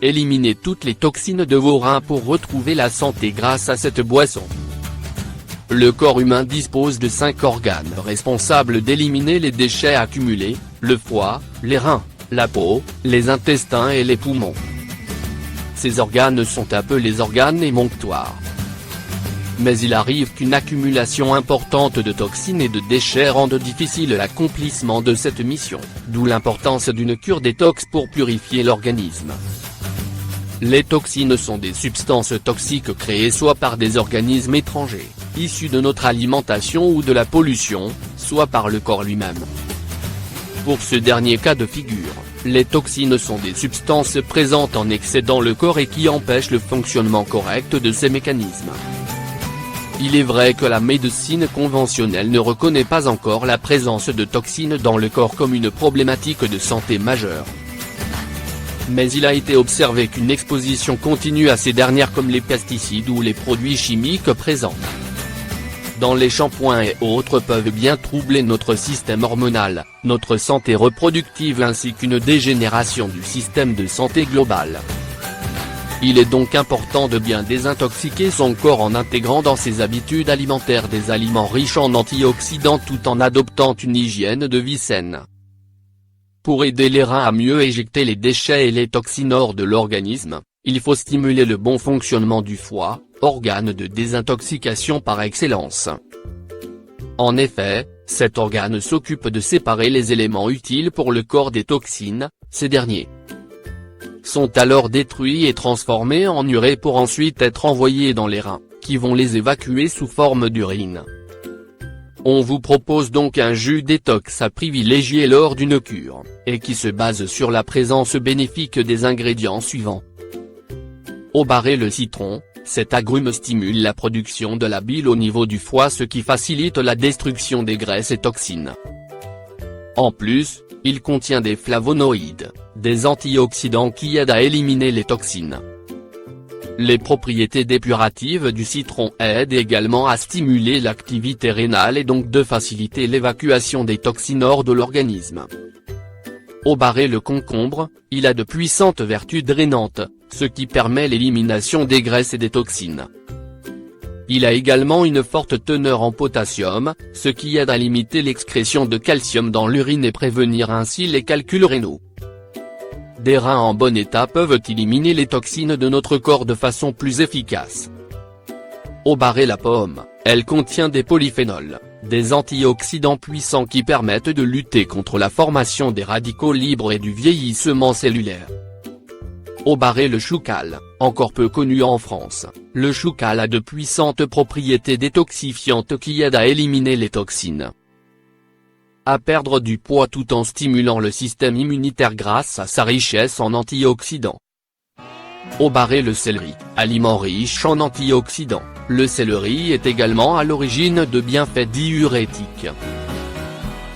Éliminez toutes les toxines de vos reins pour retrouver la santé grâce à cette boisson. Le corps humain dispose de 5 organes responsables d'éliminer les déchets accumulés, le foie, les reins, la peau, les intestins et les poumons. Ces organes sont appelés organes émonctoires. Mais il arrive qu'une accumulation importante de toxines et de déchets rende difficile l'accomplissement de cette mission, d'où l'importance d'une cure détox pour purifier l'organisme. Les toxines sont des substances toxiques créées soit par des organismes étrangers, issus de notre alimentation ou de la pollution, soit par le corps lui-même. Pour ce dernier cas de figure, les toxines sont des substances présentes en excès dans le corps et qui empêchent le fonctionnement correct de ces mécanismes. Il est vrai que la médecine conventionnelle ne reconnaît pas encore la présence de toxines dans le corps comme une problématique de santé majeure. Mais il a été observé qu'une exposition continue à ces dernières comme les pesticides ou les produits chimiques présents dans les shampoings et autres peuvent bien troubler notre système hormonal, notre santé reproductive ainsi qu'une dégénération du système de santé global. Il est donc important de bien désintoxiquer son corps en intégrant dans ses habitudes alimentaires des aliments riches en antioxydants tout en adoptant une hygiène de vie saine. Pour aider les reins à mieux éjecter les déchets et les toxines hors de l'organisme, il faut stimuler le bon fonctionnement du foie, organe de désintoxication par excellence. En effet, cet organe s'occupe de séparer les éléments utiles pour le corps des toxines, ces derniers sont alors détruits et transformés en urée pour ensuite être envoyés dans les reins, qui vont les évacuer sous forme d'urine. On vous propose donc un jus détox à privilégier lors d'une cure, et qui se base sur la présence bénéfique des ingrédients suivants. Le citron, cet agrume stimule la production de la bile au niveau du foie ce qui facilite la destruction des graisses et toxines. En plus, il contient des flavonoïdes, des antioxydants qui aident à éliminer les toxines. Les propriétés dépuratives du citron aident également à stimuler l'activité rénale et donc de faciliter l'évacuation des toxines hors de l'organisme. Le concombre, il a de puissantes vertus drainantes, ce qui permet l'élimination des graisses et des toxines. Il a également une forte teneur en potassium, ce qui aide à limiter l'excrétion de calcium dans l'urine et prévenir ainsi les calculs rénaux. Des reins en bon état peuvent éliminer les toxines de notre corps de façon plus efficace. La pomme, elle contient des polyphénols, des antioxydants puissants qui permettent de lutter contre la formation des radicaux libres et du vieillissement cellulaire. Le choucal, encore peu connu en France, le choucal a de puissantes propriétés détoxifiantes qui aident à éliminer les toxines. À perdre du poids tout en stimulant le système immunitaire grâce à sa richesse en antioxydants. Le céleri, aliment riche en antioxydants, le céleri est également à l'origine de bienfaits diurétiques.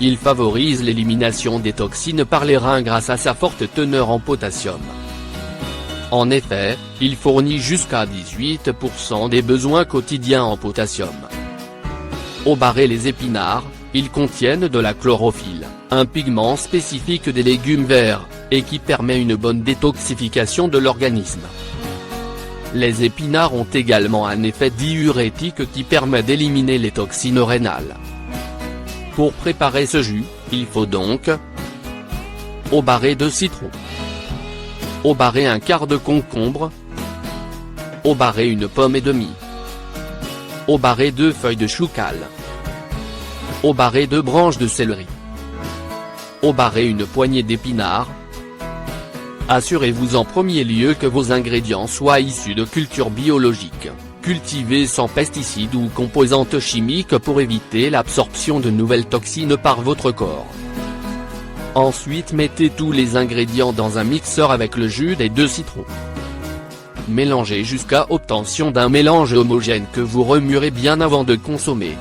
Il favorise l'élimination des toxines par les reins grâce à sa forte teneur en potassium. En effet, il fournit jusqu'à 18% des besoins quotidiens en potassium. Les épinards, ils contiennent de la chlorophylle, un pigment spécifique des légumes verts, et qui permet une bonne détoxification de l'organisme. Les épinards ont également un effet diurétique qui permet d'éliminer les toxines rénales. Pour préparer ce jus, il faut donc de citron, un quart de concombre, une pomme et demie, 2 feuilles de choucal, 2 branches de céleri, une poignée d'épinards. Assurez-vous en premier lieu que vos ingrédients soient issus de cultures biologiques, cultivées sans pesticides ou composantes chimiques pour éviter l'absorption de nouvelles toxines par votre corps. Ensuite mettez tous les ingrédients dans un mixeur avec le jus des 2 citrons. Mélangez jusqu'à obtention d'un mélange homogène que vous remuerez bien avant de consommer.